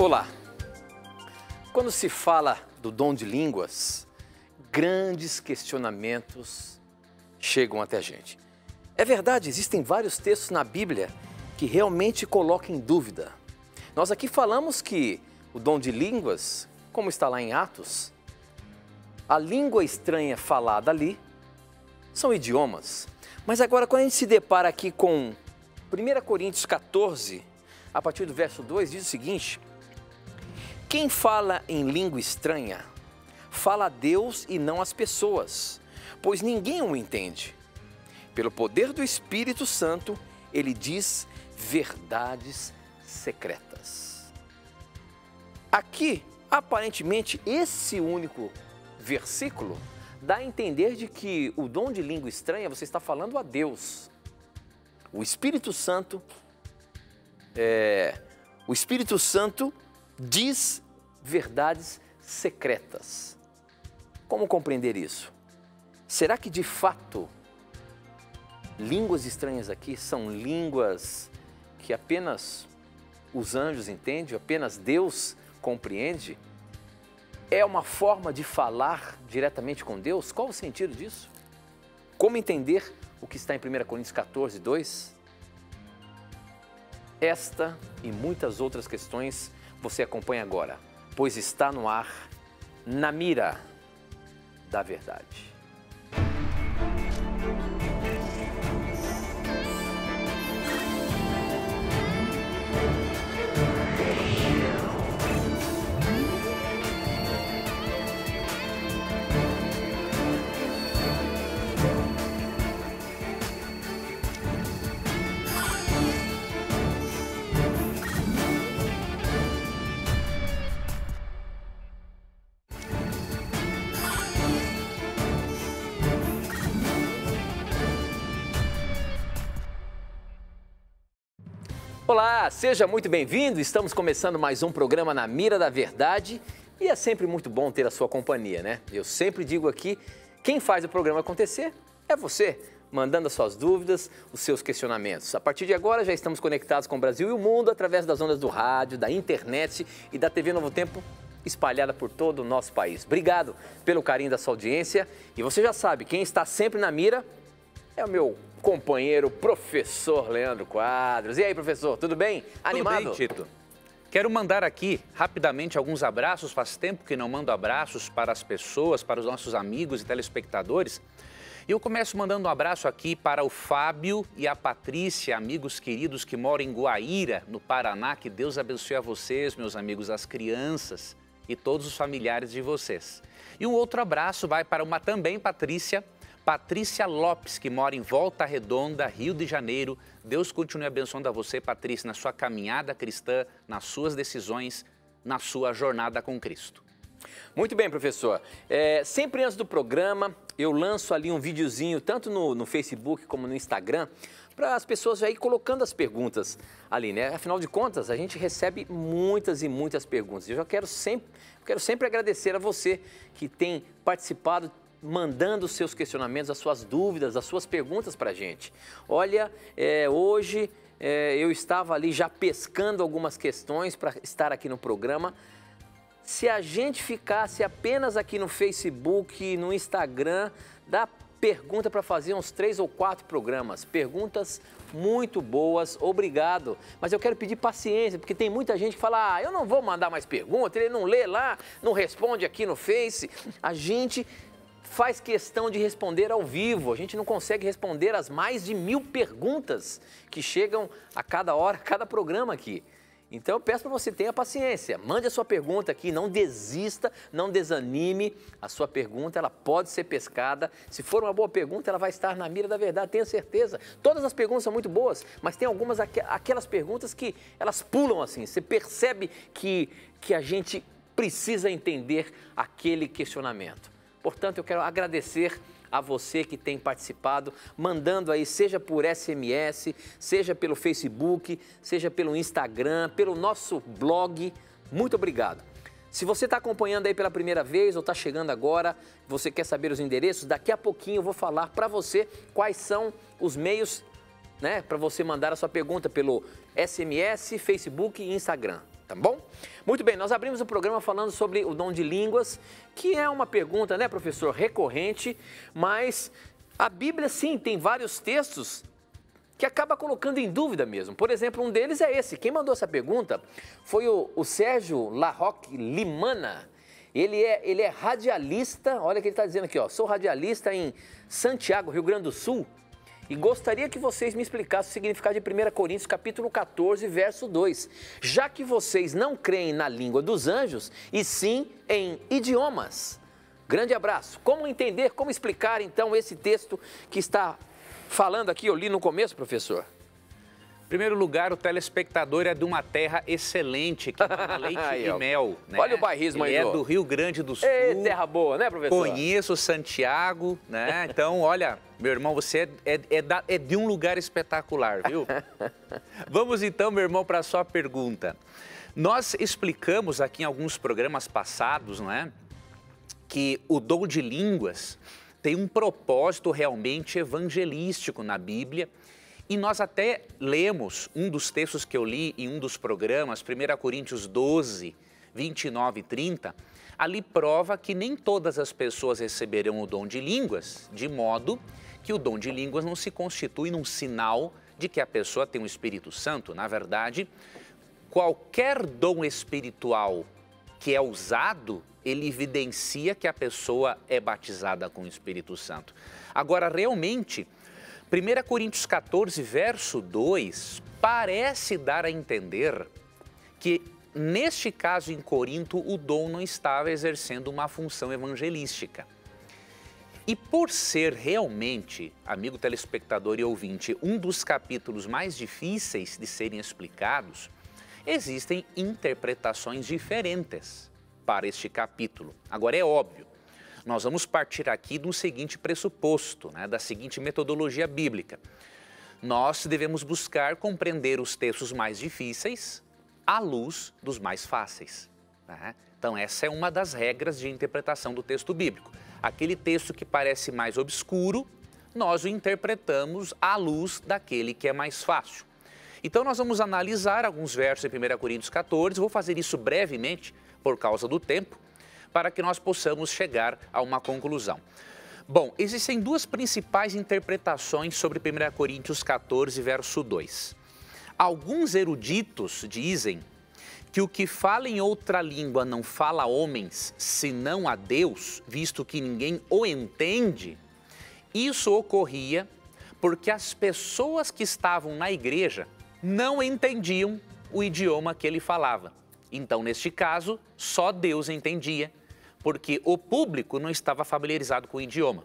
Olá! Quando se fala do dom de línguas, grandes questionamentos chegam até a gente. É verdade, existem vários textos na Bíblia que realmente colocam em dúvida. Nós aqui falamos que o dom de línguas, como está lá em Atos, a língua estranha falada ali são idiomas. Mas agora, quando a gente se depara aqui com 1 Coríntios 14, a partir do verso 2, diz o seguinte: quem fala em língua estranha, fala a Deus e não às pessoas, pois ninguém o entende. Pelo poder do Espírito Santo, ele diz verdades secretas. Aqui, aparentemente, esse único versículo dá a entender de que o dom de língua estranha você está falando a Deus. O Espírito Santo diz verdades secretas. Como compreender isso? Será que de fato línguas estranhas aqui são línguas que apenas os anjos entendem, apenas Deus compreende? É uma forma de falar diretamente com Deus? Qual o sentido disso? Como entender o que está em 1 Coríntios 14, 2? Esta e muitas outras questões você acompanha agora, pois está no ar, Na Mira da Verdade. Olá, seja muito bem-vindo. Estamos começando mais um programa Na Mira da Verdade e é sempre muito bom ter a sua companhia, né? Eu sempre digo aqui, quem faz o programa acontecer é você, mandando as suas dúvidas, os seus questionamentos. A partir de agora já estamos conectados com o Brasil e o mundo através das ondas do rádio, da internet e da TV Novo Tempo espalhada por todo o nosso país. Obrigado pelo carinho da sua audiência e você já sabe, quem está sempre na mira é o meu companheiro, professor Leandro Quadros. E aí, professor, tudo bem? Animado? Tudo bem, Tito. Quero mandar aqui, rapidamente, alguns abraços. Faz tempo que não mando abraços para as pessoas, para os nossos amigos e telespectadores. E eu começo mandando um abraço aqui para o Fábio e a Patrícia, amigos queridos que moram em Guaíra, no Paraná. Que Deus abençoe a vocês, meus amigos, as crianças e todos os familiares de vocês. E um outro abraço vai para uma também Patrícia Lopes, que mora em Volta Redonda, Rio de Janeiro. Deus continue abençoando a você, Patrícia, na sua caminhada cristã, nas suas decisões, na sua jornada com Cristo. Muito bem, professor. Sempre antes do programa, eu lanço ali um videozinho, tanto no Facebook como no Instagram, para as pessoas já ir colocando as perguntas ali, né? Afinal de contas, a gente recebe muitas e muitas perguntas. Eu já quero sempre agradecer a você que tem participado, mandando os seus questionamentos, as suas dúvidas, as suas perguntas para a gente. Olha, hoje eu estava ali já pescando algumas questões para estar aqui no programa. Se a gente ficasse apenas aqui no Facebook, no Instagram, dá pergunta para fazer uns 3 ou 4 programas. Perguntas muito boas, obrigado. Mas eu quero pedir paciência, porque tem muita gente que fala, eu não vou mandar mais pergunta, ele não lê lá, não responde aqui no Face. A gente faz questão de responder ao vivo, a gente não consegue responder as mais de 1000 perguntas que chegam a cada hora, a cada programa aqui. Então eu peço para você, tenha paciência, mande a sua pergunta aqui, não desista, não desanime, a sua pergunta ela pode ser pescada, se for uma boa pergunta ela vai estar na mira da verdade, tenha certeza. Todas as perguntas são muito boas, mas tem algumas aquelas perguntas que elas pulam assim, você percebe que a gente precisa entender aquele questionamento. Portanto, eu quero agradecer a você que tem participado, mandando aí, seja por SMS, seja pelo Facebook, seja pelo Instagram, pelo nosso blog. Muito obrigado. Se você está acompanhando aí pela primeira vez ou está chegando agora, você quer saber os endereços, daqui a pouquinho eu vou falar para você quais são os meios, né, para você mandar a sua pergunta pelo SMS, Facebook e Instagram. tá bom? Muito bem, nós abrimos o programa falando sobre o dom de línguas, que é uma pergunta, né, professor, recorrente, mas a Bíblia, sim, tem vários textos que acaba colocando em dúvida mesmo. Por exemplo, um deles é esse. Quem mandou essa pergunta foi o Sérgio Larroque Limana. Ele é radialista, olha o que ele está dizendo aqui, ó. Sou radialista em Santiago, Rio Grande do Sul, e gostaria que vocês me explicassem o significado de 1 Coríntios, capítulo 14, verso 2. Já que vocês não creem na língua dos anjos, e sim em idiomas. Grande abraço. Como entender, como explicar, então, esse texto que está falando aqui, eu li no começo, professor? Em primeiro lugar, o telespectador é de uma terra excelente, que manda leite Aí, e mel. Né? Olha o bairrismo aí. Ele é do Rio Grande do Sul. Ei, terra boa, né, professor? Conheço Santiago, né? Então, olha, meu irmão, você é de um lugar espetacular, viu? Vamos então, meu irmão, para a sua pergunta. Nós explicamos aqui em alguns programas passados, não é? Que o dom de línguas tem um propósito realmente evangelístico na Bíblia. E nós até lemos um dos textos que eu li em um dos programas, 1 Coríntios 12, 29 e 30, ali prova que nem todas as pessoas receberão o dom de línguas, de modo que o dom de línguas não se constitui num sinal de que a pessoa tem o Espírito Santo. Na verdade, qualquer dom espiritual que é usado, ele evidencia que a pessoa é batizada com o Espírito Santo. Agora, realmente, 1 Coríntios 14, verso 2, parece dar a entender que, neste caso em Corinto, o dom não estava exercendo uma função evangelística. E por ser realmente, amigo telespectador e ouvinte, um dos capítulos mais difíceis de serem explicados, existem interpretações diferentes para este capítulo. Agora, é óbvio, nós vamos partir aqui do seguinte pressuposto, né, da seguinte metodologia bíblica. Nós devemos buscar compreender os textos mais difíceis à luz dos mais fáceis. Né? Então, essa é uma das regras de interpretação do texto bíblico. Aquele texto que parece mais obscuro, nós o interpretamos à luz daquele que é mais fácil. Então, nós vamos analisar alguns versos em 1 Coríntios 14, vou fazer isso brevemente por causa do tempo, para que nós possamos chegar a uma conclusão. Bom, existem duas principais interpretações sobre 1 Coríntios 14, verso 2. Alguns eruditos dizem que o que fala em outra língua não fala a homens, senão a Deus, visto que ninguém o entende. Isso ocorria porque as pessoas que estavam na igreja não entendiam o idioma que ele falava. Então, neste caso, só Deus entendia, porque o público não estava familiarizado com o idioma.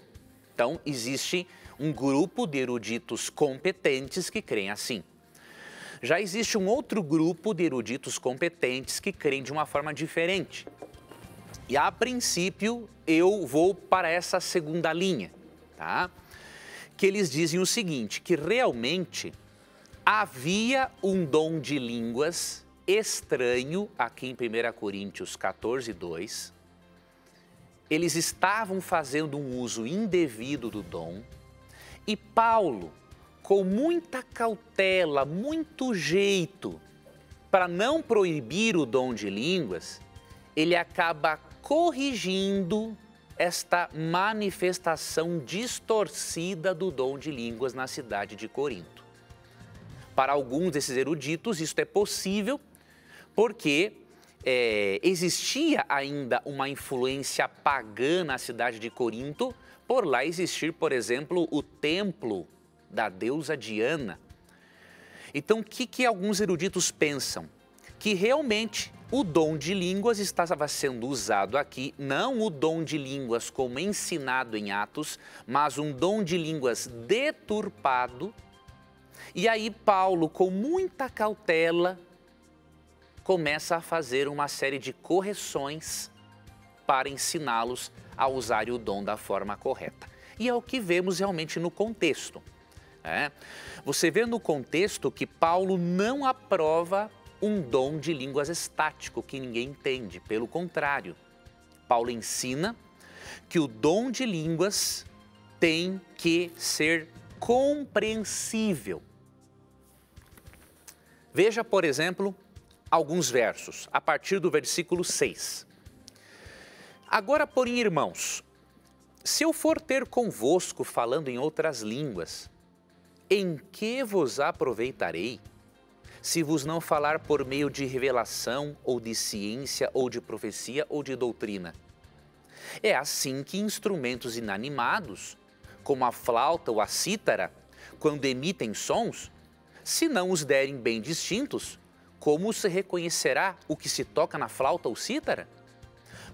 Então, existe um grupo de eruditos competentes que creem assim. Já existe um outro grupo de eruditos competentes que creem de uma forma diferente. E, a princípio, eu vou para essa segunda linha, tá? Que eles dizem o seguinte, que realmente havia um dom de línguas estranho aqui em 1 Coríntios 14, 2, eles estavam fazendo um uso indevido do dom e Paulo, com muita cautela, muito jeito, para não proibir o dom de línguas, ele acaba corrigindo esta manifestação distorcida do dom de línguas na cidade de Corinto. Para alguns desses eruditos, isso é possível porque existia ainda uma influência pagã na cidade de Corinto, por lá existir, por exemplo, o templo da deusa Diana. Então, o que alguns eruditos pensam? Que realmente o dom de línguas estava sendo usado aqui, não o dom de línguas como ensinado em Atos, mas um dom de línguas deturpado. E aí Paulo, com muita cautela, começa a fazer uma série de correções para ensiná-los a usarem o dom da forma correta. E é o que vemos realmente no contexto. Você vê no contexto que Paulo não aprova um dom de línguas estático que ninguém entende. Pelo contrário, Paulo ensina que o dom de línguas tem que ser compreensível. Veja, por exemplo, alguns versos, a partir do versículo 6. Agora, porém, irmãos, se eu for ter convosco falando em outras línguas, em que vos aproveitarei? Se vos não falar por meio de revelação, ou de ciência, ou de profecia, ou de doutrina. É assim que instrumentos inanimados, como a flauta ou a cítara, quando emitem sons, se não os derem bem distintos, como se reconhecerá o que se toca na flauta ou cítara?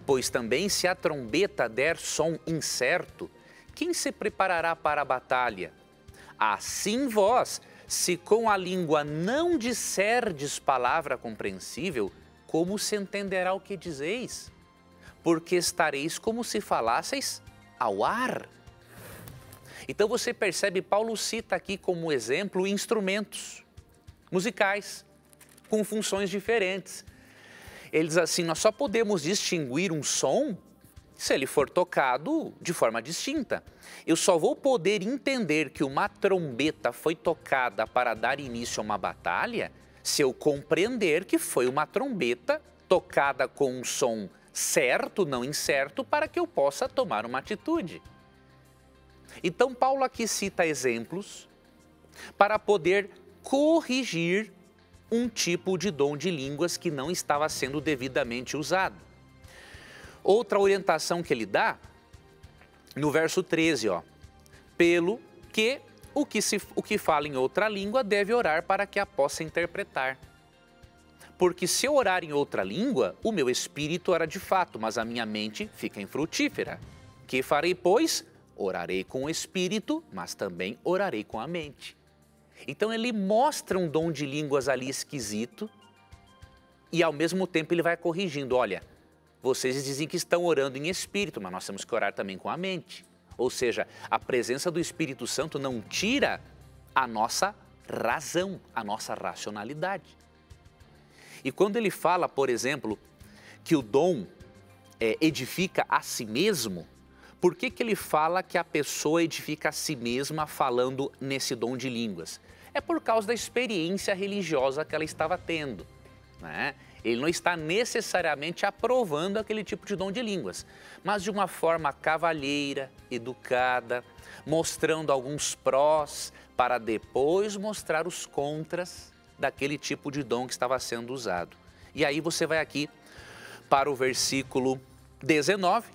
Pois também se a trombeta der som incerto, quem se preparará para a batalha? Assim vós, se com a língua não disserdes palavra compreensível, como se entenderá o que dizeis? Porque estareis como se falasseis ao ar. Então você percebe, Paulo cita aqui como exemplo instrumentos musicais com funções diferentes. Ele diz assim, nós só podemos distinguir um som se ele for tocado de forma distinta. Eu só vou poder entender que uma trombeta foi tocada para dar início a uma batalha se eu compreender que foi uma trombeta tocada com um som certo, não incerto, para que eu possa tomar uma atitude. Então Paulo aqui cita exemplos para poder corrigir um tipo de dom de línguas que não estava sendo devidamente usado. Outra orientação que ele dá, no verso 13, pelo que o que fala em outra língua deve orar para que a possa interpretar. Porque se eu orar em outra língua, o meu espírito ora de fato, mas a minha mente fica infrutífera. Que farei, pois? Orarei com o espírito, mas também orarei com a mente. Então ele mostra um dom de línguas ali esquisito e ao mesmo tempo ele vai corrigindo, olha, vocês dizem que estão orando em espírito, mas nós temos que orar também com a mente. Ou seja, a presença do Espírito Santo não tira a nossa razão, a nossa racionalidade. E quando ele fala, por exemplo, que o dom edifica a si mesmo, por que ele fala que a pessoa edifica a si mesma falando nesse dom de línguas? É por causa da experiência religiosa que ela estava tendo, né? Ele não está necessariamente aprovando aquele tipo de dom de línguas, mas de uma forma cavalheira, educada, mostrando alguns prós para depois mostrar os contras daquele tipo de dom que estava sendo usado. E aí você vai aqui para o versículo 19,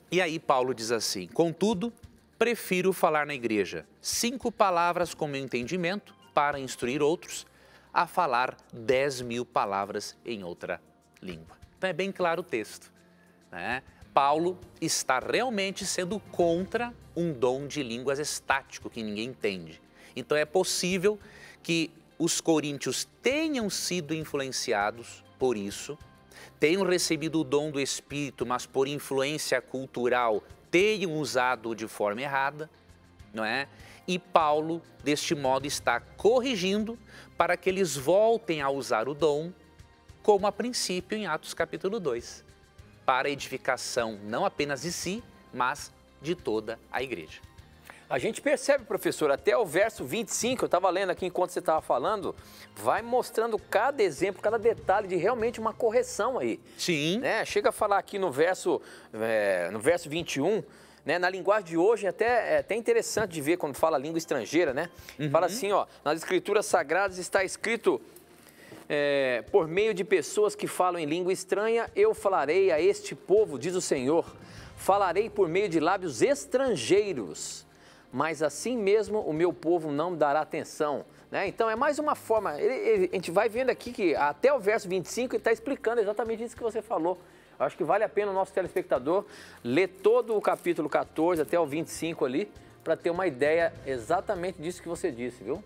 e aí Paulo diz assim, contudo, prefiro falar na igreja 5 palavras com meu entendimento para instruir outros, a falar 10.000 palavras em outra língua. Então é bem claro o texto, né? Paulo está realmente sendo contra um dom de línguas estático que ninguém entende. Então é possível que os coríntios tenham sido influenciados por isso, tenham recebido o dom do Espírito, mas por influência cultural tenham usado de forma errada, não é? E Paulo, deste modo, está corrigindo para que eles voltem a usar o dom, como a princípio em Atos capítulo 2, para a edificação não apenas de si, mas de toda a igreja. A gente percebe, professor, até o verso 25, eu estava lendo aqui enquanto você estava falando, vai mostrando cada exemplo, cada detalhe de realmente uma correção aí. Sim. Né? Chega a falar aqui no verso 21, né? Na linguagem de hoje é até interessante de ver quando fala língua estrangeira, né? Fala assim, nas escrituras sagradas está escrito, por meio de pessoas que falam em língua estranha, eu falarei a este povo, diz o Senhor, falarei por meio de lábios estrangeiros, mas assim mesmo o meu povo não me dará atenção. Né? Então é mais uma forma, a gente vai vendo aqui que até o verso 25 ele está explicando exatamente isso que você falou. Eu acho que vale a pena o nosso telespectador ler todo o capítulo 14 até o 25 ali, para ter uma ideia exatamente disso que você disse, viu?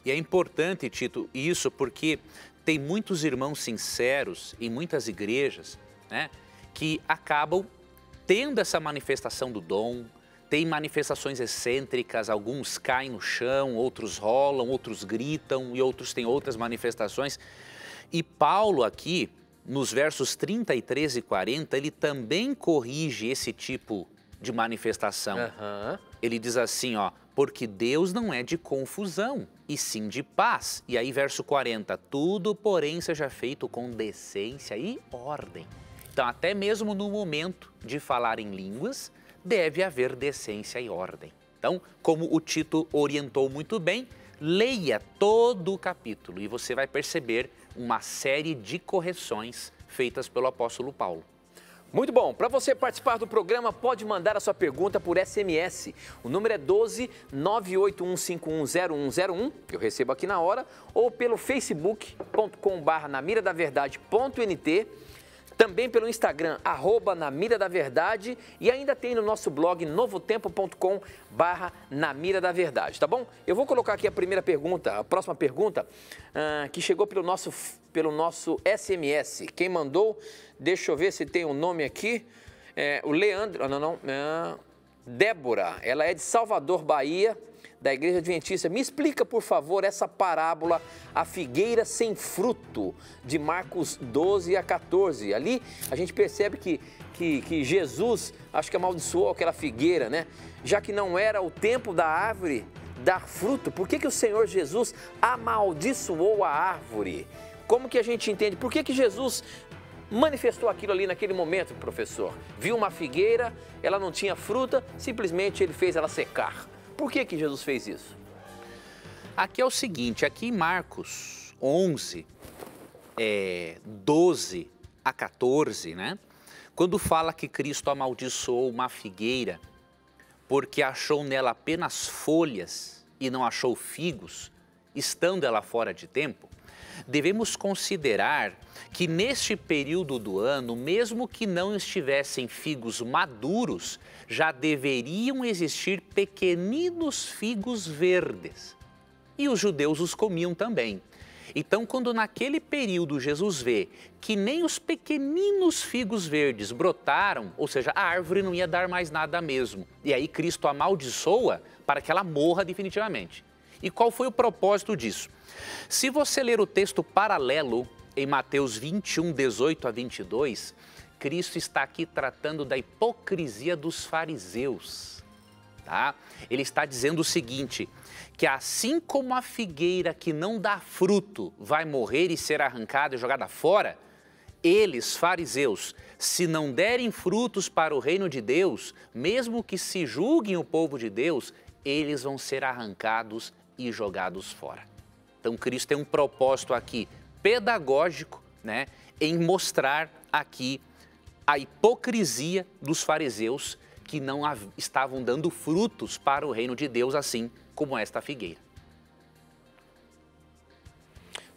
E é importante, Tito, isso porque tem muitos irmãos sinceros em muitas igrejas, né, que acabam tendo essa manifestação do dom, tem manifestações excêntricas, alguns caem no chão, outros rolam, outros gritam e outros têm outras manifestações. E Paulo aqui, nos versos 33 e 40, ele também corrige esse tipo de manifestação. Aham. Ele diz assim, ó, porque Deus não é de confusão, e sim de paz. E aí, verso 40, tudo, porém, seja feito com decência e ordem. Então, até mesmo no momento de falar em línguas, deve haver decência e ordem. Então, como o Tito orientou muito bem, leia todo o capítulo e você vai perceber uma série de correções feitas pelo apóstolo Paulo. Muito bom. Para você participar do programa, pode mandar a sua pergunta por SMS. O número é 12 981510101, que eu recebo aqui na hora, ou pelo facebook.com/namiradaverdade.nt, também pelo Instagram, @namiradaverdade, e ainda tem no nosso blog novotempo.com/namiradaverdade, tá bom? Eu vou colocar aqui a primeira pergunta, a próxima pergunta, que chegou pelo nosso SMS. Quem mandou, deixa eu ver se tem um nome aqui, o Leandro, Débora, ela é de Salvador, Bahia, da Igreja Adventista. Me explica, por favor, essa parábola, a figueira sem fruto, de Marcos 12 a 14. Ali a gente percebe que Jesus, acho que amaldiçoou aquela figueira, né? Já que não era o tempo da árvore dar fruto, por que o Senhor Jesus amaldiçoou a árvore? Como que a gente entende? Por que Jesus manifestou aquilo ali naquele momento, professor? Viu uma figueira, ela não tinha fruta, simplesmente ele fez ela secar. Por que Jesus fez isso? Aqui é o seguinte, aqui em Marcos 11, 12 a 14, né? Quando fala que Cristo amaldiçoou uma figueira porque achou nela apenas folhas e não achou figos, estando ela fora de tempo, devemos considerar que neste período do ano, mesmo que não estivessem figos maduros, já deveriam existir pequeninos figos verdes. E os judeus os comiam também. Então, quando naquele período Jesus vê que nem os pequeninos figos verdes brotaram, ou seja, a árvore não ia dar mais nada mesmo. E aí Cristo amaldiçoa para que ela morra definitivamente. E qual foi o propósito disso? Se você ler o texto paralelo em Mateus 21, 18 a 22, Cristo está aqui tratando da hipocrisia dos fariseus. Tá? Ele está dizendo o seguinte, que assim como a figueira que não dá fruto vai morrer e ser arrancada e jogada fora, eles, fariseus, se não derem frutos para o reino de Deus, mesmo que se julguem o povo de Deus, eles vão ser arrancados e jogados fora. Então, Cristo tem um propósito aqui pedagógico, né, em mostrar aqui a hipocrisia dos fariseus que não estavam dando frutos para o reino de Deus, assim como esta figueira.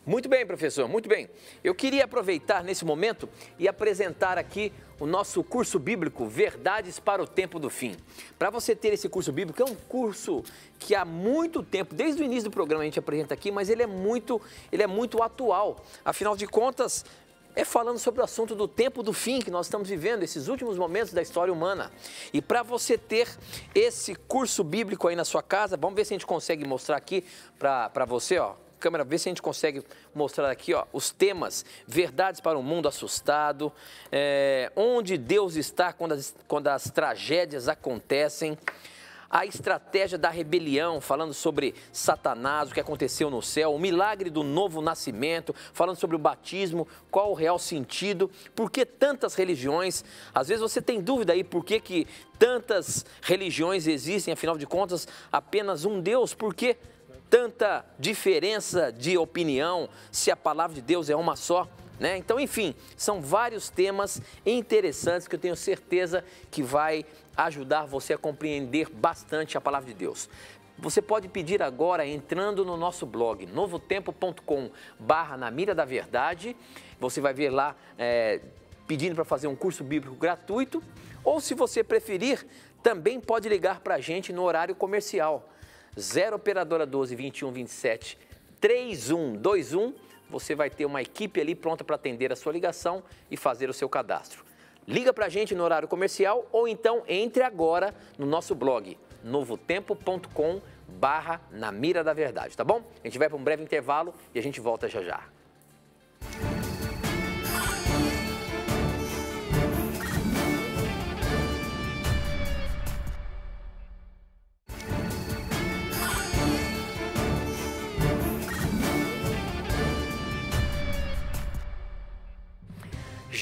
Muito bem, professor, muito bem. Eu queria aproveitar nesse momento e apresentar aqui o nosso curso bíblico Verdades para o Tempo do Fim. Para você ter esse curso bíblico, é um curso que há muito tempo, desde o início do programa a gente apresenta aqui, mas ele é muito atual. Afinal de contas, é falando sobre o assunto do tempo do fim que nós estamos vivendo, esses últimos momentos da história humana. E para você ter esse curso bíblico aí na sua casa, vamos ver se a gente consegue mostrar aqui para você, ó. Câmera, vê se a gente consegue mostrar aqui, ó, os temas: verdades para um mundo assustado, onde Deus está quando as tragédias acontecem, a estratégia da rebelião, falando sobre Satanás, o que aconteceu no céu, o milagre do novo nascimento, falando sobre o batismo, qual o real sentido, por que tantas religiões. Às vezes você tem dúvida aí por que tantas religiões existem, afinal de contas, apenas um Deus, por que tanta diferença de opinião, se a palavra de Deus é uma só, né? Então, enfim, são vários temas interessantes que eu tenho certeza que vai ajudar você a compreender bastante a palavra de Deus. Você pode pedir agora entrando no nosso blog, novotempo.com/namiradaverdade. Você vai ver lá pedindo para fazer um curso bíblico gratuito, ou se você preferir, também pode ligar para a gente no horário comercial. 0 operadora 12 21 27 3121, você vai ter uma equipe ali pronta para atender a sua ligação e fazer o seu cadastro. Liga para a gente no horário comercial ou então entre agora no nosso blog, novotempo.com/namiradaverdade, tá bom? A gente vai para um breve intervalo e a gente volta já já.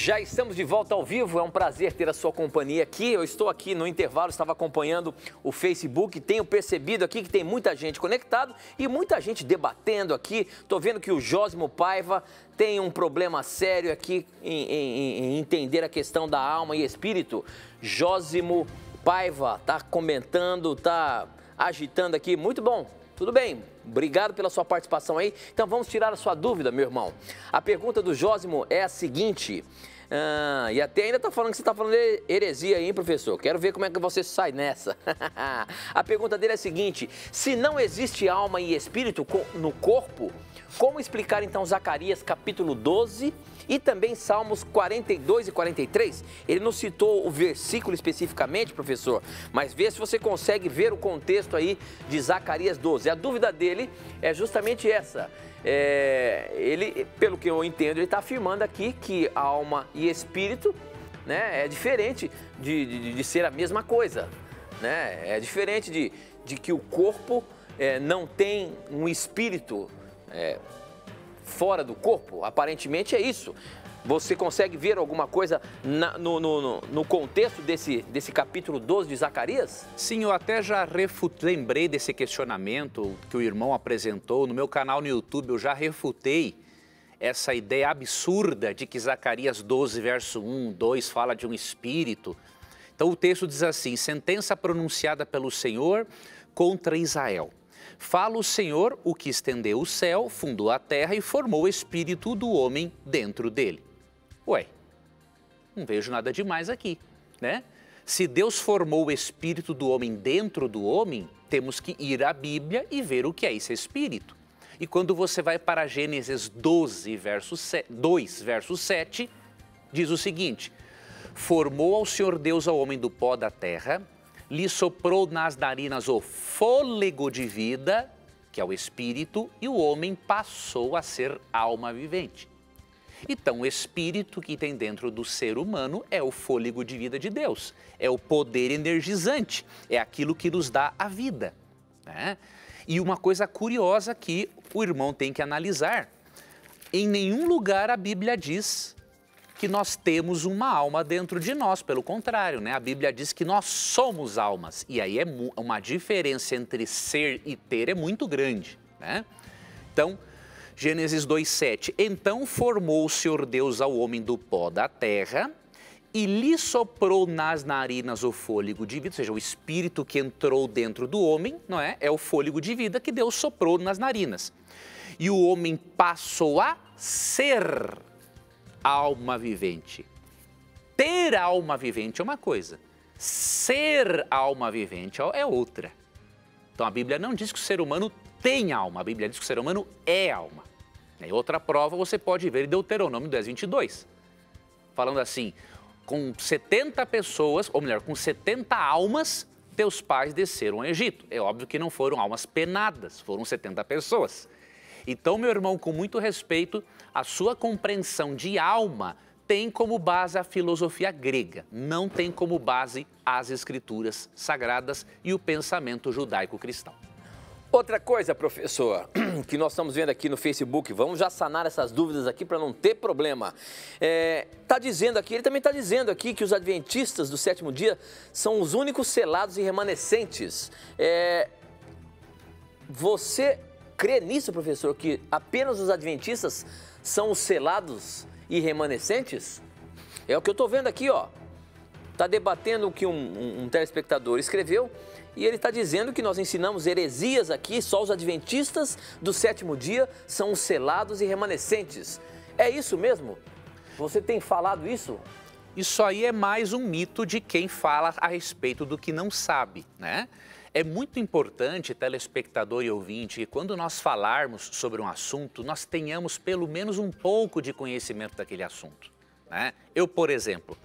Já estamos de volta ao vivo, é um prazer ter a sua companhia aqui. Eu estou aqui no intervalo, estava acompanhando o Facebook, tenho percebido aqui que tem muita gente conectado e muita gente debatendo aqui. Estou vendo que o Jósimo Paiva tem um problema sério aqui em entender a questão da alma e espírito. Jósimo Paiva está comentando, está agitando aqui, muito bom. Tudo bem, obrigado pela sua participação aí. Então vamos tirar a sua dúvida, meu irmão. A pergunta do Jósimo é a seguinte, e até ainda está falando que você está falando heresia aí, hein, professor? Quero ver como é que você sai nessa. A pergunta dele é a seguinte, se não existe alma e espírito no corpo, como explicar então Zacarias capítulo 12 e também Salmos 42 e 43? Ele não citou o versículo especificamente, professor, mas vê se você consegue ver o contexto aí de Zacarias 12. A dúvida dele é justamente essa. Ele, pelo que eu entendo, ele está afirmando aqui que alma e espírito, né, é diferente de ser a mesma coisa, né? É diferente de que o corpo não tem um espírito fora do corpo, aparentemente é isso. Você consegue ver alguma coisa no contexto desse capítulo 12 de Zacarias? Sim, eu até já lembrei desse questionamento que o irmão apresentou. No meu canal no YouTube eu já refutei essa ideia absurda de que Zacarias 12, verso 1, 2 fala de um espírito. Então o texto diz assim, sentença pronunciada pelo Senhor contra Israel. Fala o Senhor, o que estendeu o céu, fundou a terra e formou o espírito do homem dentro dele. Ué, não vejo nada demais aqui, né? Se Deus formou o espírito do homem dentro do homem, temos que ir à Bíblia e ver o que é esse espírito. E quando você vai para Gênesis 12, verso 7, diz o seguinte, formou ao Senhor Deus ao homem do pó da terra, lhe soprou nas narinas o fôlego de vida, que é o espírito, e o homem passou a ser alma vivente. Então, o espírito que tem dentro do ser humano é o fôlego de vida de Deus, é o poder energizante, é aquilo que nos dá a vida, né? E uma coisa curiosa que o irmão tem que analisar, em nenhum lugar a Bíblia diz que nós temos uma alma dentro de nós, pelo contrário, né? A Bíblia diz que nós somos almas, e aí uma diferença entre ser e ter é muito grande, né? Então, Gênesis 2:7, então formou o Senhor Deus ao homem do pó da terra e lhe soprou nas narinas o fôlego de vida, ou seja, o espírito que entrou dentro do homem, não é? É o fôlego de vida que Deus soprou nas narinas. E o homem passou a ser alma vivente. Ter alma vivente é uma coisa, ser alma vivente é outra. Então a Bíblia não diz que o ser humano tem alma, a Bíblia diz que o ser humano é alma. E outra prova você pode ver em Deuteronômio 10:22, falando assim, com 70 pessoas, ou melhor, com 70 almas, teus pais desceram ao Egito. É óbvio que não foram almas penadas, foram 70 pessoas. Então, meu irmão, com muito respeito, a sua compreensão de alma tem como base a filosofia grega, não tem como base as escrituras sagradas e o pensamento judaico-cristão. Outra coisa, professor, que nós estamos vendo aqui no Facebook, vamos já sanar essas dúvidas aqui para não ter problema. Tá dizendo aqui, ele também está dizendo aqui que os adventistas do sétimo dia são os únicos selados e remanescentes. Você crê nisso, professor, que apenas os adventistas são os selados e remanescentes? É o que eu estou vendo aqui, ó. Está debatendo o que um telespectador escreveu e ele está dizendo que nós ensinamos heresias aqui, só os adventistas do sétimo dia são os selados e remanescentes. É isso mesmo? Você tem falado isso? Isso aí é mais um mito de quem fala a respeito do que não sabe, né? É muito importante, telespectador e ouvinte, que quando nós falarmos sobre um assunto, nós tenhamos pelo menos um pouco de conhecimento daquele assunto, né? Eu, por exemplo,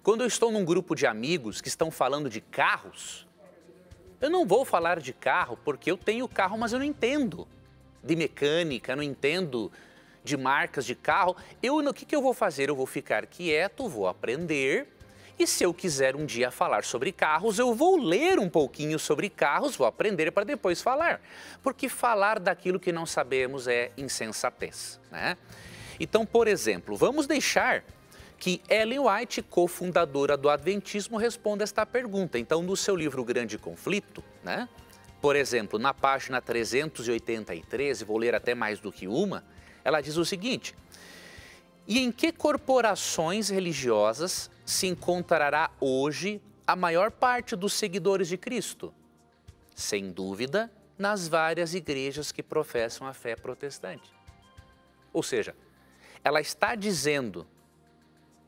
quando eu estou num grupo de amigos que estão falando de carros, eu não vou falar de carro porque eu tenho carro, mas eu não entendo de mecânica, não entendo de marcas de carro. O que eu vou fazer? Eu vou ficar quieto, vou aprender e se eu quiser um dia falar sobre carros, eu vou ler um pouquinho sobre carros, vou aprender para depois falar. Porque falar daquilo que não sabemos é insensatez, né? Então, por exemplo, vamos deixar que Ellen White, cofundadora do Adventismo, responde esta pergunta. Então, no seu livro Grande Conflito, né? Por exemplo, na página 383, vou ler até mais do que uma, ela diz o seguinte: e em que corporações religiosas se encontrará hoje a maior parte dos seguidores de Cristo? Sem dúvida, nas várias igrejas que professam a fé protestante. Ou seja, ela está dizendo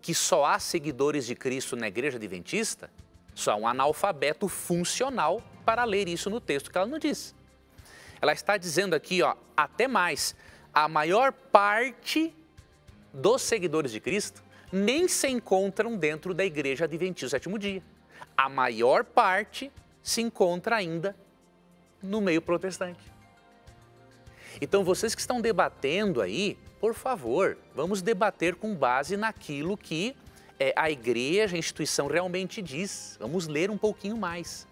que só há seguidores de Cristo na igreja adventista? Só há um analfabeto funcional para ler isso no texto que ela não diz. Ela está dizendo aqui, ó, até mais, a maior parte dos seguidores de Cristo nem se encontram dentro da igreja adventista do sétimo dia. A maior parte se encontra ainda no meio protestante. Então, vocês que estão debatendo aí, por favor, vamos debater com base naquilo que a igreja, a instituição realmente diz. Vamos ler um pouquinho mais.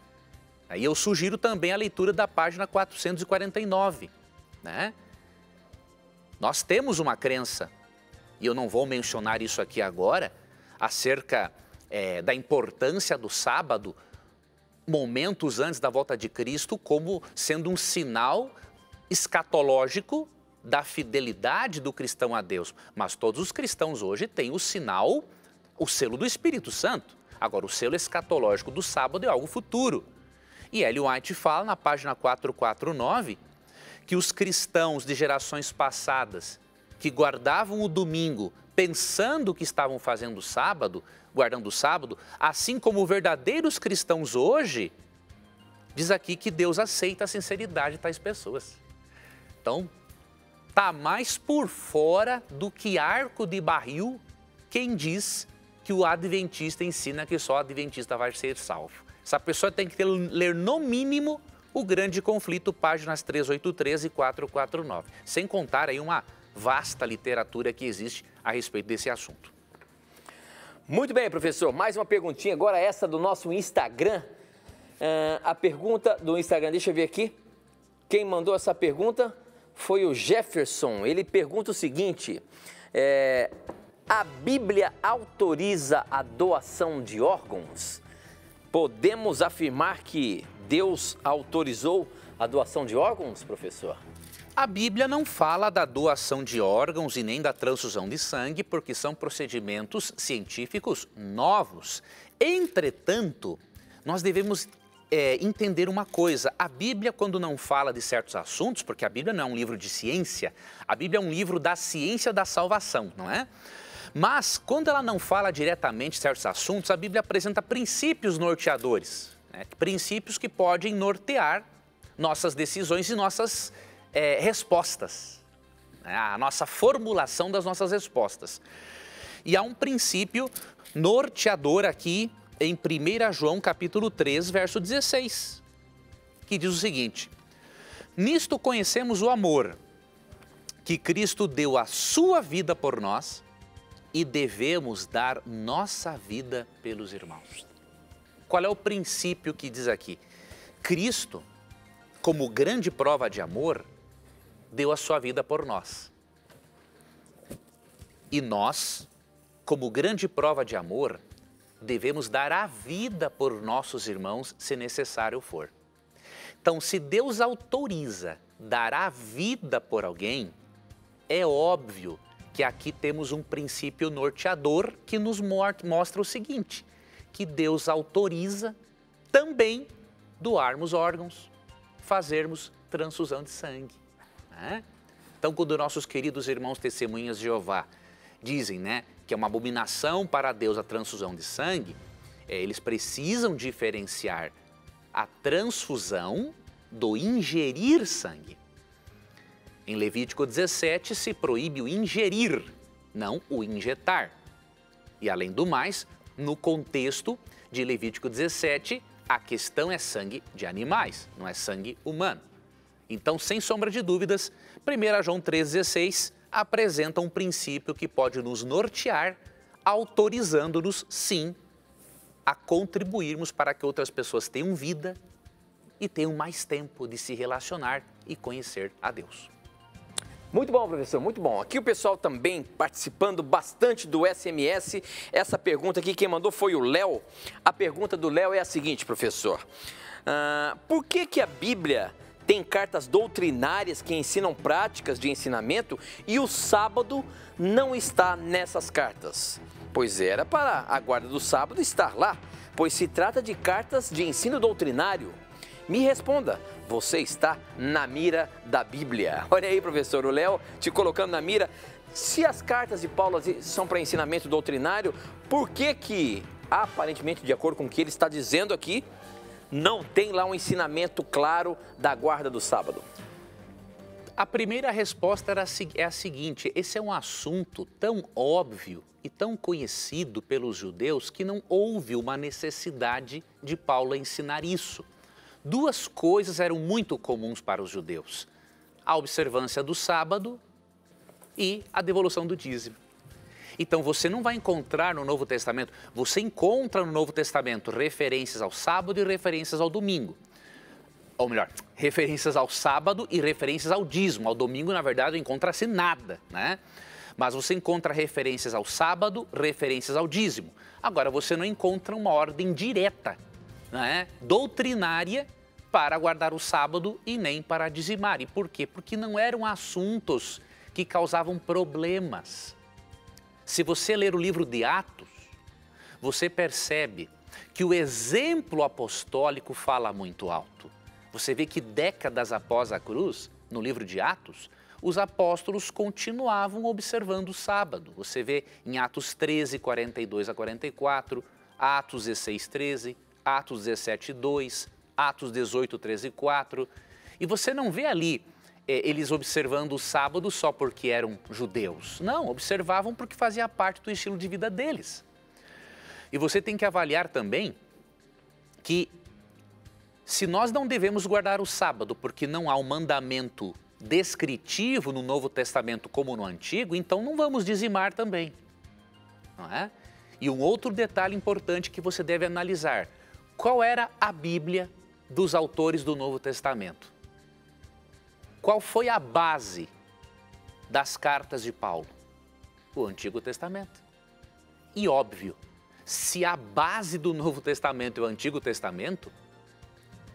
Aí eu sugiro também a leitura da página 449, né? Nós temos uma crença, e eu não vou mencionar isso aqui agora, acerca da importância do sábado, momentos antes da volta de Cristo, como sendo um sinal escatológico da fidelidade do cristão a Deus. Mas todos os cristãos hoje têm o sinal, o selo do Espírito Santo. Agora, o selo escatológico do sábado é algo futuro. E Ellen White fala na página 449 que os cristãos de gerações passadas que guardavam o domingo pensando que estavam fazendo o sábado, guardando o sábado, assim como verdadeiros cristãos hoje, diz aqui que Deus aceita a sinceridade de tais pessoas. Então, está mais por fora do que arco de barril quem diz que o adventista ensina que só o adventista vai ser salvo. Essa pessoa tem que ler no mínimo o Grande Conflito, páginas 383 e 449, sem contar aí uma vasta literatura que existe a respeito desse assunto. Muito bem, professor. Mais uma perguntinha, agora essa do nosso Instagram. A pergunta do Instagram, deixa eu ver aqui. Quem mandou essa pergunta foi o Jefferson. Ele pergunta o seguinte: a Bíblia autoriza a doação de órgãos? Podemos afirmar que Deus autorizou a doação de órgãos, professor? A Bíblia não fala da doação de órgãos e nem da transfusão de sangue, porque são procedimentos científicos novos. Entretanto, nós devemos entender uma coisa. A Bíblia, quando não fala de certos assuntos, porque a Bíblia não é um livro de ciência, a Bíblia é um livro da ciência da salvação, não é? Mas, quando ela não fala diretamente de certos assuntos, a Bíblia apresenta princípios norteadores, né? Princípios que podem nortear nossas decisões e nossas respostas, né? A nossa formulação das nossas respostas. E há um princípio norteador aqui em 1 João capítulo 3, verso 16, que diz o seguinte: nisto conhecemos o amor, que Cristo deu a sua vida por nós, e devemos dar nossa vida pelos irmãos. Qual é o princípio que diz aqui? Cristo, como grande prova de amor, deu a sua vida por nós. E nós, como grande prova de amor, devemos dar a vida por nossos irmãos, se necessário for. Então, se Deus autoriza dar a vida por alguém, é óbvio que aqui temos um princípio norteador que nos mostra o seguinte, que Deus autoriza também doarmos órgãos, fazermos transfusão de sangue, né? Então, quando nossos queridos irmãos testemunhas de Jeová dizem, né, que é uma abominação para Deus a transfusão de sangue, eles precisam diferenciar a transfusão do ingerir sangue. Em Levítico 17 se proíbe o ingerir, não o injetar. E além do mais, no contexto de Levítico 17, a questão é sangue de animais, não é sangue humano. Então, sem sombra de dúvidas, 1 João 3,16 apresenta um princípio que pode nos nortear, autorizando-nos, sim, a contribuirmos para que outras pessoas tenham vida e tenham mais tempo de se relacionar e conhecer a Deus. Muito bom, professor, muito bom. Aqui o pessoal também participando bastante do SMS. Essa pergunta aqui, quem mandou foi o Léo. A pergunta do Léo é a seguinte, professor. Por que a Bíblia tem cartas doutrinárias que ensinam práticas de ensinamento e o sábado não está nessas cartas? Pois era para a guarda do sábado estar lá, pois se trata de cartas de ensino doutrinário. Me responda, você está na mira da Bíblia. Olha aí, professor, o Léo te colocando na mira. Se as cartas de Paulo são para ensinamento doutrinário, por que, aparentemente, de acordo com o que ele está dizendo aqui, não tem lá um ensinamento claro da guarda do sábado? A primeira resposta é a seguinte: esse é um assunto tão óbvio e tão conhecido pelos judeus que não houve uma necessidade de Paulo ensinar isso. Duas coisas eram muito comuns para os judeus: a observância do sábado e a devolução do dízimo. Então você não vai encontrar no Novo Testamento, você encontra no Novo Testamento referências ao sábado e referências ao domingo. Ou melhor, referências ao sábado e referências ao dízimo. Ao domingo, na verdade, não encontra-se nada, né? Mas você encontra referências ao sábado, referências ao dízimo. Agora, você não encontra uma ordem direta, né, doutrinária para guardar o sábado e nem para dizimar. E por quê? Porque não eram assuntos que causavam problemas. Se você ler o livro de Atos, você percebe que o exemplo apostólico fala muito alto. Você vê que décadas após a cruz, no livro de Atos, os apóstolos continuavam observando o sábado. Você vê em Atos 13, 42 a 44, Atos 16, 13, Atos 17, 2, Atos 18, 13 e 4. E você não vê ali eles observando o sábado só porque eram judeus. Não, observavam porque fazia parte do estilo de vida deles. E você tem que avaliar também que se nós não devemos guardar o sábado porque não há um mandamento descritivo no Novo Testamento como no Antigo, então não vamos dizimar também, não é? E um outro detalhe importante que você deve analisar: qual era a Bíblia dos autores do Novo Testamento? Qual foi a base das cartas de Paulo? O Antigo Testamento. E óbvio, se a base do Novo Testamento é o Antigo Testamento,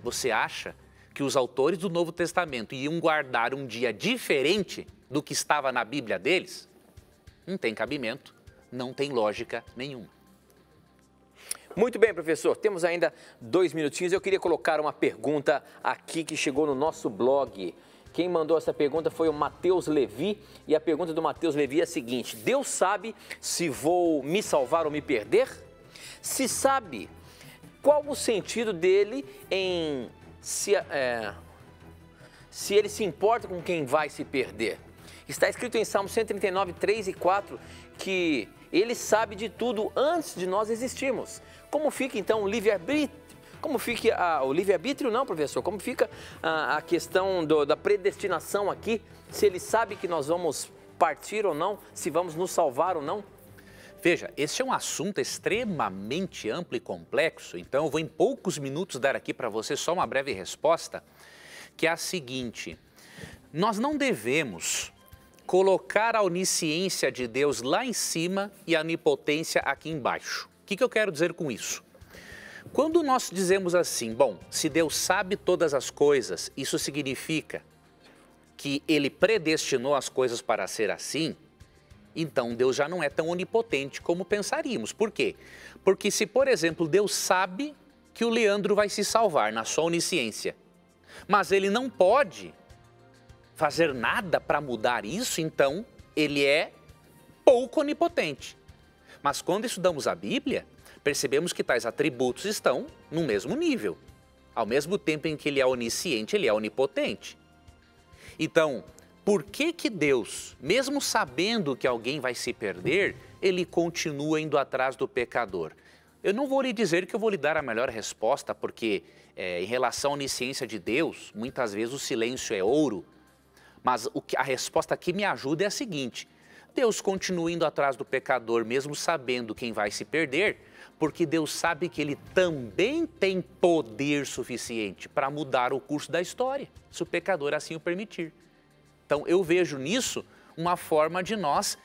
você acha que os autores do Novo Testamento iam guardar um dia diferente do que estava na Bíblia deles? Não tem cabimento, não tem lógica nenhuma. Muito bem, professor. Temos ainda 2 minutinhos. Eu queria colocar uma pergunta aqui que chegou no nosso blog. Quem mandou essa pergunta foi o Matheus Levi. E a pergunta do Matheus Levi é a seguinte: Deus sabe se vou me salvar ou me perder? Se sabe, qual o sentido dele em se ele se importa com quem vai se perder? Está escrito em Salmo 139, 3 e 4 que ele sabe de tudo antes de nós existirmos. Como fica então o livre-arbítrio? Como fica o livre-arbítrio não, professor? Como fica a questão da predestinação aqui? Se ele sabe que nós vamos partir ou não, se vamos nos salvar ou não? Veja, esse é um assunto extremamente amplo e complexo, então eu vou em poucos minutos dar aqui para você só uma breve resposta, que é a seguinte: nós não devemos colocar a onisciência de Deus lá em cima e a onipotência aqui embaixo. O que eu quero dizer com isso? Quando nós dizemos assim, bom, se Deus sabe todas as coisas, isso significa que Ele predestinou as coisas para ser assim, então Deus já não é tão onipotente como pensaríamos. Por quê? Porque se, por exemplo, Deus sabe que o Leandro vai se salvar na sua onisciência, mas Ele não pode fazer nada para mudar isso, então Ele é pouco onipotente. Mas quando estudamos a Bíblia, percebemos que tais atributos estão no mesmo nível. Ao mesmo tempo em que Ele é onisciente, Ele é onipotente. Então, por que Deus, mesmo sabendo que alguém vai se perder, Ele continua indo atrás do pecador? Eu não vou lhe dizer que eu vou lhe dar a melhor resposta, porque em relação à onisciência de Deus, muitas vezes o silêncio é ouro. Mas a resposta que me ajuda é a seguinte: Deus continua indo atrás do pecador, mesmo sabendo quem vai se perder, porque Deus sabe que Ele também tem poder suficiente para mudar o curso da história, se o pecador assim o permitir. Então, eu vejo nisso uma forma de nós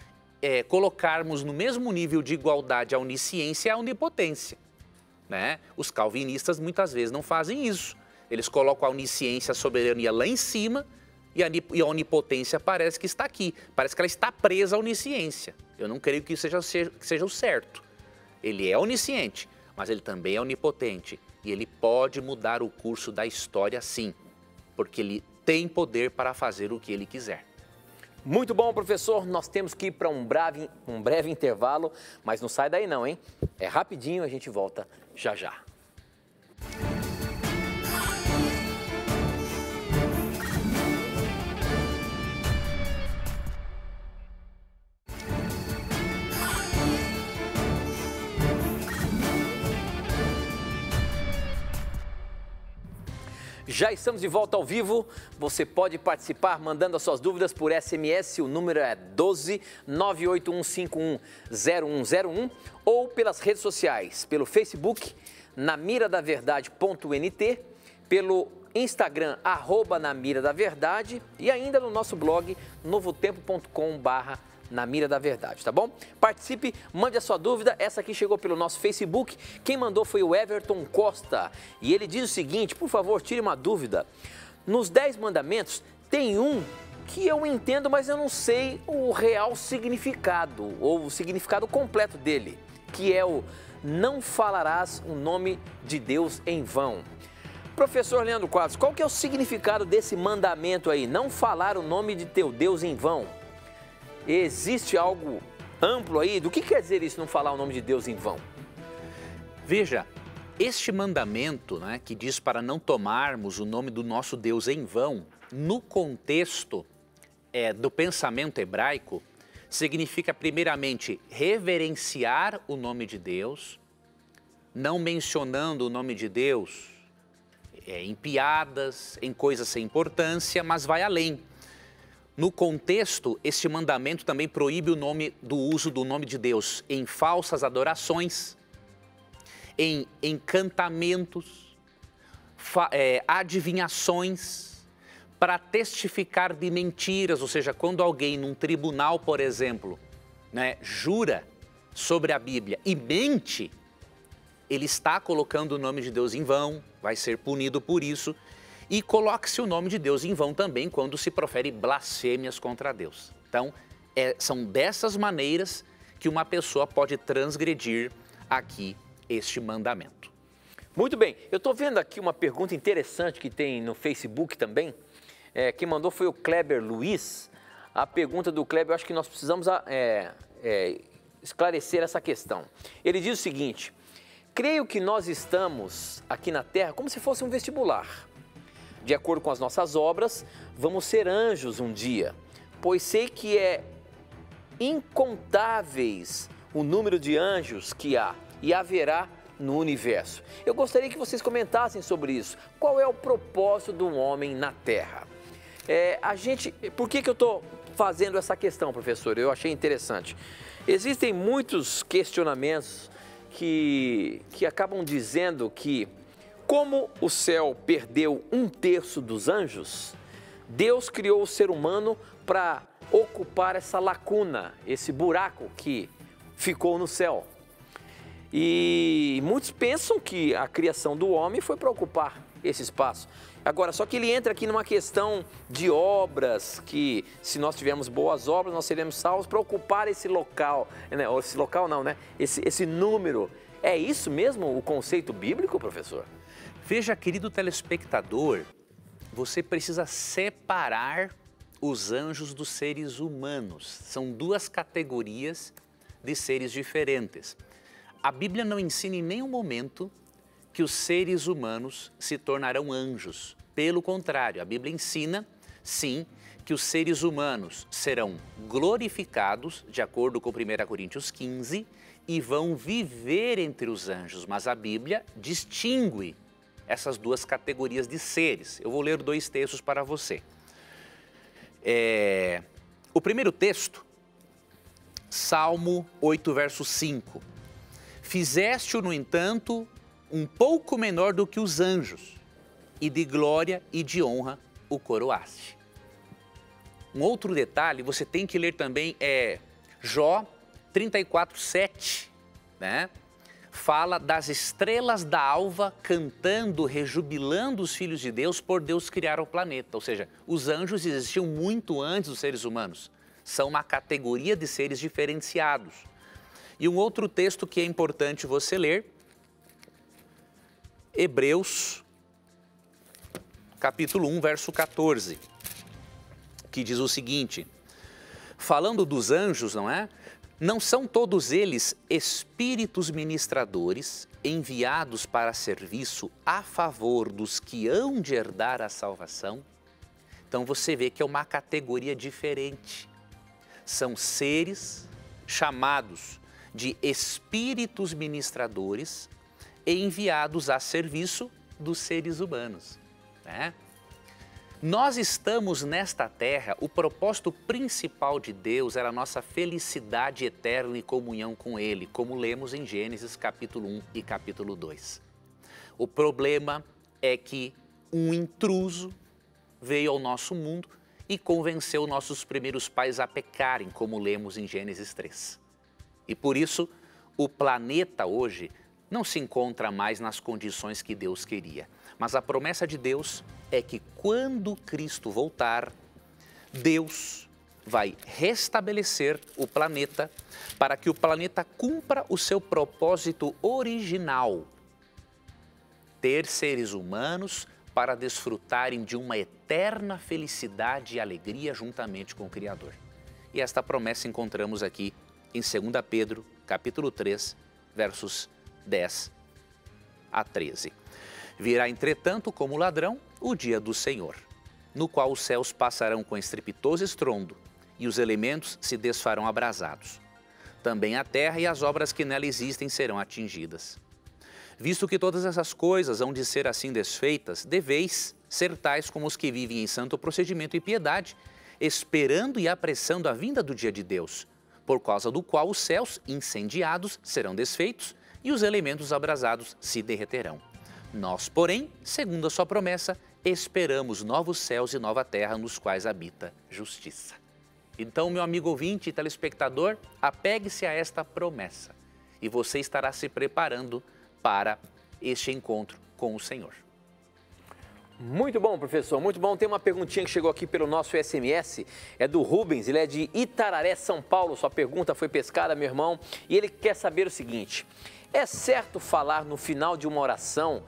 colocarmos no mesmo nível de igualdade a onisciência e a onipotência, né? Os calvinistas muitas vezes não fazem isso. Eles colocam a onisciência, a soberania lá em cima e a onipotência parece que está aqui. Parece que ela está presa à onisciência. Eu não creio que isso seja o certo. Ele é onisciente, mas ele também é onipotente. E ele pode mudar o curso da história, sim, porque ele tem poder para fazer o que ele quiser. Muito bom, professor. Nós temos que ir para um breve intervalo, mas não sai daí não, hein? É rapidinho, a gente volta já já. Já estamos de volta ao vivo, você pode participar mandando as suas dúvidas por SMS, o número é 12 981510101 ou pelas redes sociais, pelo Facebook, namiradaverdade.nt, pelo Instagram, @namiradaverdade e ainda no nosso blog, novotempo.com/Na Mira da Verdade, tá bom? Participe, mande a sua dúvida, essa aqui chegou pelo nosso Facebook, quem mandou foi o Everton Costa e ele diz o seguinte: por favor, tire uma dúvida, nos 10 mandamentos tem um que eu entendo, mas eu não sei o real significado ou o significado completo dele, que é o não falarás o nome de Deus em vão. Professor Leandro Quadros, qual que é o significado desse mandamento aí, não falar o nome de teu Deus em vão? Existe algo amplo aí? Do que quer dizer isso, não falar o nome de Deus em vão? Veja, este mandamento, né, que diz para não tomarmos o nome do nosso Deus em vão, no contexto do pensamento hebraico, significa primeiramente reverenciar o nome de Deus, não mencionando o nome de Deus em piadas, em coisas sem importância, mas vai além. No contexto, este mandamento também proíbe o uso do nome de Deus em falsas adorações, em encantamentos, adivinhações, para testificar de mentiras, ou seja, quando alguém num tribunal, por exemplo, né, jura sobre a Bíblia e mente, ele está colocando o nome de Deus em vão, vai ser punido por isso. E coloque-se o nome de Deus em vão também quando se profere blasfêmias contra Deus. Então, são dessas maneiras que uma pessoa pode transgredir aqui este mandamento. Muito bem, eu estou vendo aqui uma pergunta interessante que tem no Facebook também. Quem mandou foi o Kleber Luiz. A pergunta do Kleber, eu acho que nós precisamos esclarecer essa questão. Ele diz o seguinte: creio que nós estamos aqui na Terra como se fosse um vestibular. De acordo com as nossas obras, vamos ser anjos um dia, pois sei que é incontáveis o número de anjos que há e haverá no universo. Eu gostaria que vocês comentassem sobre isso. Qual é o propósito do homem na Terra? Por que eu estou fazendo essa questão, professor? Eu achei interessante. Existem muitos questionamentos que acabam dizendo que, como o céu perdeu 1/3 dos anjos, Deus criou o ser humano para ocupar essa lacuna, esse buraco que ficou no céu. E muitos pensam que a criação do homem foi para ocupar esse espaço. Agora, só que ele entra aqui numa questão de obras, que se nós tivermos boas obras, nós seremos salvos para ocupar esse local, né? Esse local não, né? Esse número. É isso mesmo o conceito bíblico, professor? Veja, querido telespectador, você precisa separar os anjos dos seres humanos. São duas categorias de seres diferentes. A Bíblia não ensina em nenhum momento que os seres humanos se tornarão anjos. Pelo contrário, a Bíblia ensina, sim, que os seres humanos serão glorificados, de acordo com 1 Coríntios 15, e vão viver entre os anjos. Mas a Bíblia distingue essas duas categorias de seres. Eu vou ler 2 textos para você. O primeiro texto, Salmo 8, verso 5. Fizeste-o, no entanto, um pouco menor do que os anjos, e de glória e de honra o coroaste. Um outro detalhe, você tem que ler também Jó 34:7, né? Fala das estrelas da alva cantando, rejubilando os filhos de Deus por Deus criar o planeta. Ou seja, os anjos existiam muito antes dos seres humanos. São uma categoria de seres diferenciados. E um outro texto que é importante você ler, Hebreus, capítulo 1, verso 14, que diz o seguinte, falando dos anjos, não é? Não são todos eles espíritos ministradores enviados para serviço a favor dos que hão de herdar a salvação? Então você vê que é uma categoria diferente. São seres chamados de espíritos ministradores enviados a serviço dos seres humanos, né? Nós estamos nesta terra, o propósito principal de Deus era a nossa felicidade eterna e comunhão com Ele, como lemos em Gênesis capítulo 1 e capítulo 2. O problema é que um intruso veio ao nosso mundo e convenceu nossos primeiros pais a pecarem, como lemos em Gênesis 3. E por isso, o planeta hoje não se encontra mais nas condições que Deus queria. Mas a promessa de Deus é que quando Cristo voltar, Deus vai restabelecer o planeta para que o planeta cumpra o seu propósito original, ter seres humanos para desfrutarem de uma eterna felicidade e alegria juntamente com o Criador. E esta promessa encontramos aqui em 2 Pedro, capítulo 3, versos 10 a 13. Virá, entretanto, como ladrão, o dia do Senhor, no qual os céus passarão com estrepitoso estrondo e os elementos se desfarão abrasados. Também a terra e as obras que nela existem serão atingidas. Visto que todas essas coisas hão de ser assim desfeitas, deveis ser tais como os que vivem em santo procedimento e piedade, esperando e apressando a vinda do dia de Deus, por causa do qual os céus incendiados serão desfeitos e os elementos abrasados se derreterão. Nós, porém, segundo a sua promessa, esperamos novos céus e nova terra nos quais habita justiça. Então, meu amigo ouvinte e telespectador, apegue-se a esta promessa e você estará se preparando para este encontro com o Senhor. Muito bom, professor, muito bom. Tem uma perguntinha que chegou aqui pelo nosso SMS, é do Rubens, ele é de Itararé, São Paulo. Sua pergunta foi pescada, meu irmão, e ele quer saber o seguinte: é certo falar no final de uma oração,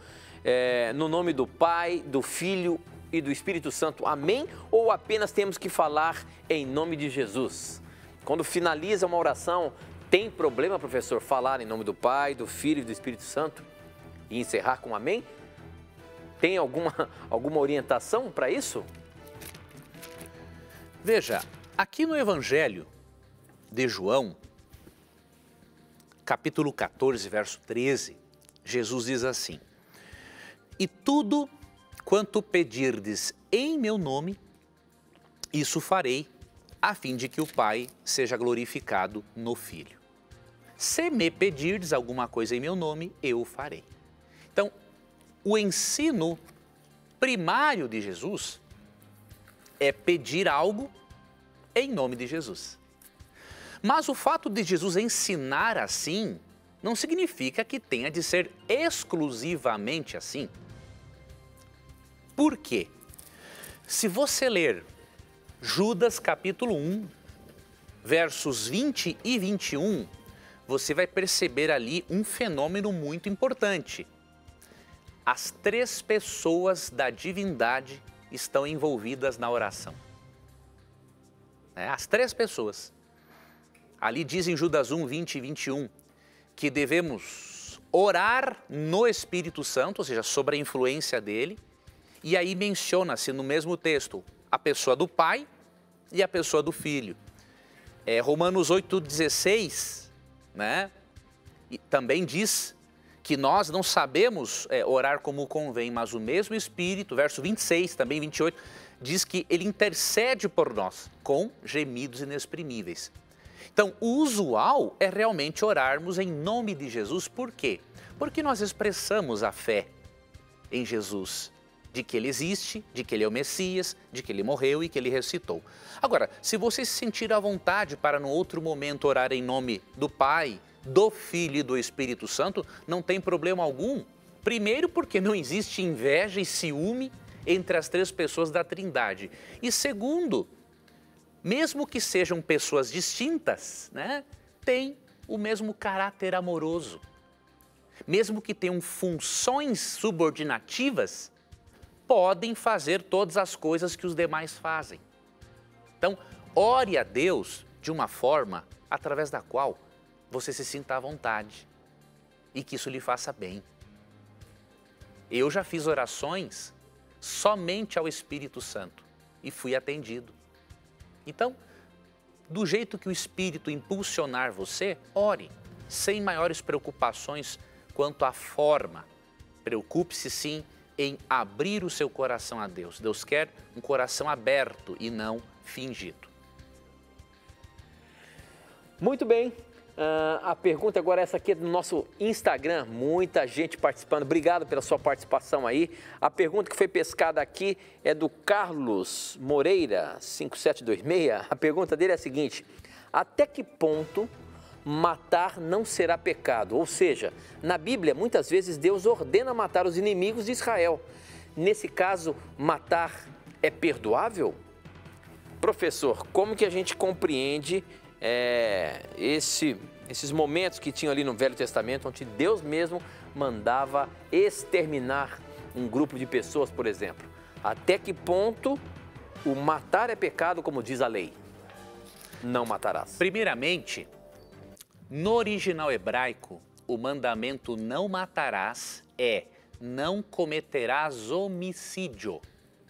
no nome do Pai, do Filho e do Espírito Santo, amém? Ou apenas temos que falar em nome de Jesus? Quando finaliza uma oração, tem problema, professor, falar em nome do Pai, do Filho e do Espírito Santo e encerrar com amém? Tem alguma orientação para isso? Veja, aqui no Evangelho de João, capítulo 14, verso 13, Jesus diz assim: e tudo quanto pedirdes em meu nome, isso farei, a fim de que o Pai seja glorificado no Filho. Se me pedirdes alguma coisa em meu nome, eu o farei. Então, o ensino primário de Jesus é pedir algo em nome de Jesus. Mas o fato de Jesus ensinar assim não significa que tenha de ser exclusivamente assim. Por quê? Se você ler Judas capítulo 1, versos 20 e 21, você vai perceber ali um fenômeno muito importante. As 3 pessoas da divindade estão envolvidas na oração. As 3 pessoas. Ali diz em Judas 1, 20 e 21, que devemos orar no Espírito Santo, ou seja, sobre a influência dele, e aí menciona-se no mesmo texto a pessoa do Pai e a pessoa do Filho. Romanos 8,16, né? E também diz que nós não sabemos orar como convém, mas o mesmo Espírito, verso 26, também 28, diz que ele intercede por nós com gemidos inexprimíveis. Então, o usual é realmente orarmos em nome de Jesus. Por quê? Porque nós expressamos a fé em Jesus de que ele existe, de que ele é o Messias, de que ele morreu e que ele ressuscitou. Agora, se você se sentir à vontade para no outro momento orar em nome do Pai, do Filho e do Espírito Santo, não tem problema algum. Primeiro, porque não existe inveja e ciúme entre as três pessoas da Trindade. E segundo, mesmo que sejam pessoas distintas, né, têm o mesmo caráter amoroso. Mesmo que tenham funções subordinativas, podem fazer todas as coisas que os demais fazem. Então, ore a Deus de uma forma através da qual você se sinta à vontade e que isso lhe faça bem. Eu já fiz orações somente ao Espírito Santo e fui atendido. Então, do jeito que o Espírito impulsionar você, ore, sem maiores preocupações quanto à forma. Preocupe-se sim em abrir o seu coração a Deus. Deus quer um coração aberto e não fingido. Muito bem. A pergunta agora é essa aqui do nosso Instagram, muita gente participando, obrigado pela sua participação aí. A pergunta que foi pescada aqui é do Carlos Moreira, 5726, a pergunta dele é a seguinte: até que ponto matar não será pecado? Ou seja, na Bíblia muitas vezes Deus ordena matar os inimigos de Israel, nesse caso matar é perdoável? Professor, como que a gente compreende esses momentos que tinham ali no Velho Testamento, onde Deus mesmo mandava exterminar um grupo de pessoas, por exemplo? Até que ponto o matar é pecado, como diz a lei? Não matarás. Primeiramente, no original hebraico, o mandamento não matarás é não cometerás homicídio.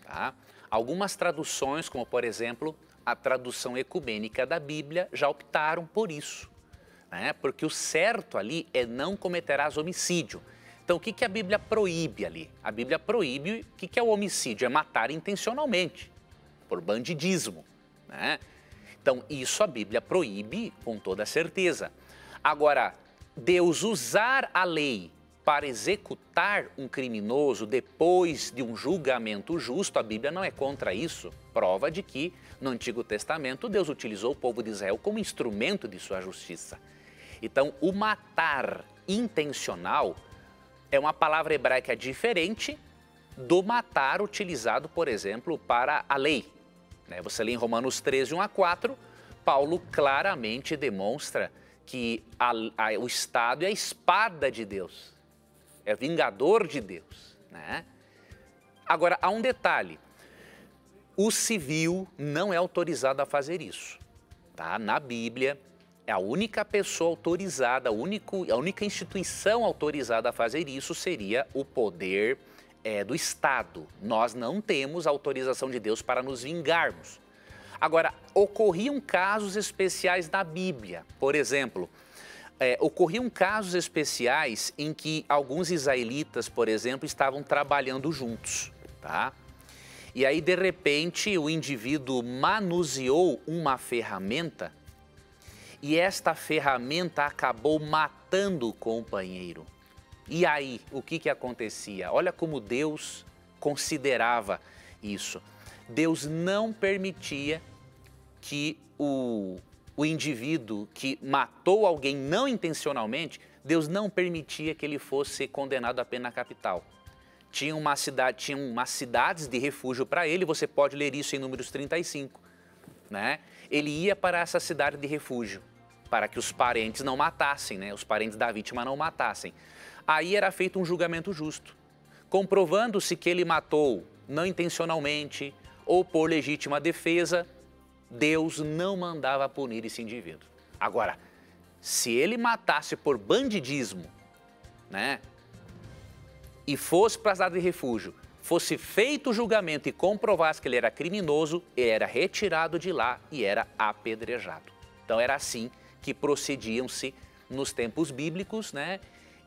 Tá? Algumas traduções, como por exemplo, a tradução ecumênica da Bíblia, já optaram por isso, né? Porque o certo ali é não cometerás homicídio. Então, o que a Bíblia proíbe ali? A Bíblia proíbe, o que é o homicídio? É matar intencionalmente, por bandidismo, né? Então, isso a Bíblia proíbe com toda certeza. Agora, Deus usar a lei para executar um criminoso depois de um julgamento justo, a Bíblia não é contra isso. Prova de que, no Antigo Testamento, Deus utilizou o povo de Israel como instrumento de sua justiça. Então, o matar intencional é uma palavra hebraica diferente do matar utilizado, por exemplo, para a lei. Você lê em Romanos 13, 1 a 4, Paulo claramente demonstra que o Estado é a espada de Deus. É vingador de Deus, né? Agora, há um detalhe. O civil não é autorizado a fazer isso, tá? Na Bíblia, a única pessoa autorizada, a única instituição autorizada a fazer isso seria o poder do Estado. Nós não temos autorização de Deus para nos vingarmos. Agora, ocorriam casos especiais na Bíblia. Por exemplo, ocorriam casos especiais em que alguns israelitas, por exemplo, estavam trabalhando juntos, tá? E aí, de repente, o indivíduo manuseou uma ferramenta e esta ferramenta acabou matando o companheiro. E aí, o que acontecia? Olha como Deus considerava isso. Deus não permitia que o indivíduo que matou alguém não intencionalmente, Deus não permitia que ele fosse condenado à pena capital. Tinha umas cidades de refúgio para ele, você pode ler isso em Números 35. Né? Ele ia para essa cidade de refúgio, para que os parentes não matassem, né? Os parentes da vítima não matassem. Aí era feito um julgamento justo, comprovando-se que ele matou não intencionalmente ou por legítima defesa, Deus não mandava punir esse indivíduo. Agora, se ele matasse por bandidismo, né, e fosse para a cidade de refúgio, fosse feito o julgamento e comprovasse que ele era criminoso, ele era retirado de lá e era apedrejado. Então era assim que procediam-se nos tempos bíblicos, né?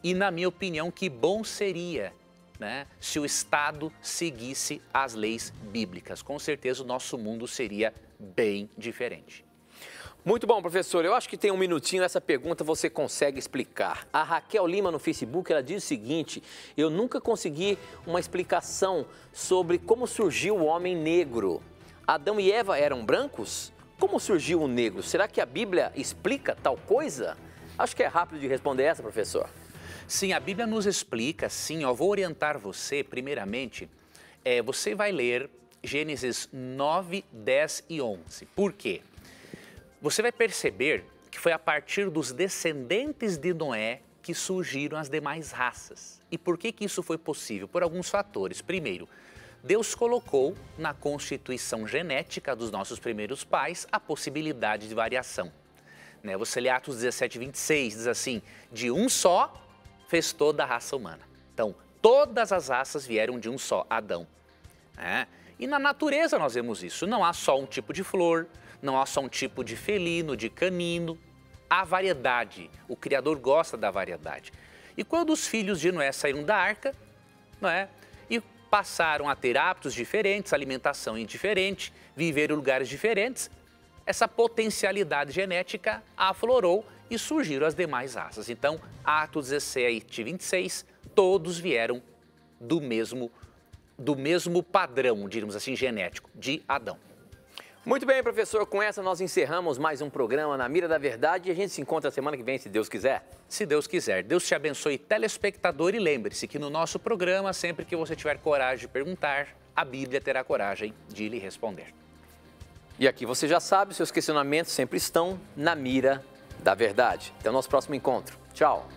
E na minha opinião, que bom seria, né, se o Estado seguisse as leis bíblicas. Com certeza o nosso mundo seria bem diferente. Muito bom, professor. Eu acho que tem um minutinho, essa pergunta você consegue explicar. A Raquel Lima no Facebook, ela diz o seguinte: eu nunca consegui uma explicação sobre como surgiu o homem negro. Adão e Eva eram brancos? Como surgiu o negro? Será que a Bíblia explica tal coisa? Acho que é rápido de responder essa, professor. Sim, a Bíblia nos explica, sim. Eu vou orientar você, primeiramente, você vai ler Gênesis 9, 10 e 11. Por quê? Você vai perceber que foi a partir dos descendentes de Noé que surgiram as demais raças. E por que isso foi possível? Por alguns fatores. Primeiro, Deus colocou na constituição genética dos nossos primeiros pais a possibilidade de variação. Você lê Atos 17, 26, diz assim: de um só fez toda a raça humana. Então, todas as raças vieram de um só, Adão. E na natureza nós vemos isso. Não há só um tipo de flor, não há só um tipo de felino, de canino. Há variedade. O Criador gosta da variedade. E quando os filhos de Noé saíram da arca, e passaram a ter hábitos diferentes, alimentação indiferente, viver em lugares diferentes, essa potencialidade genética aflorou e surgiram as demais raças. Então, Atos 17, 26, todos vieram do mesmo padrão, diríamos assim, genético, de Adão. Muito bem, professor. Com essa nós encerramos mais um programa Na Mira da Verdade e a gente se encontra semana que vem, se Deus quiser. Se Deus quiser. Deus te abençoe, telespectador, e lembre-se que no nosso programa, sempre que você tiver coragem de perguntar, a Bíblia terá coragem de lhe responder. E aqui você já sabe, seus questionamentos sempre estão na mira da verdade. Até o nosso próximo encontro. Tchau.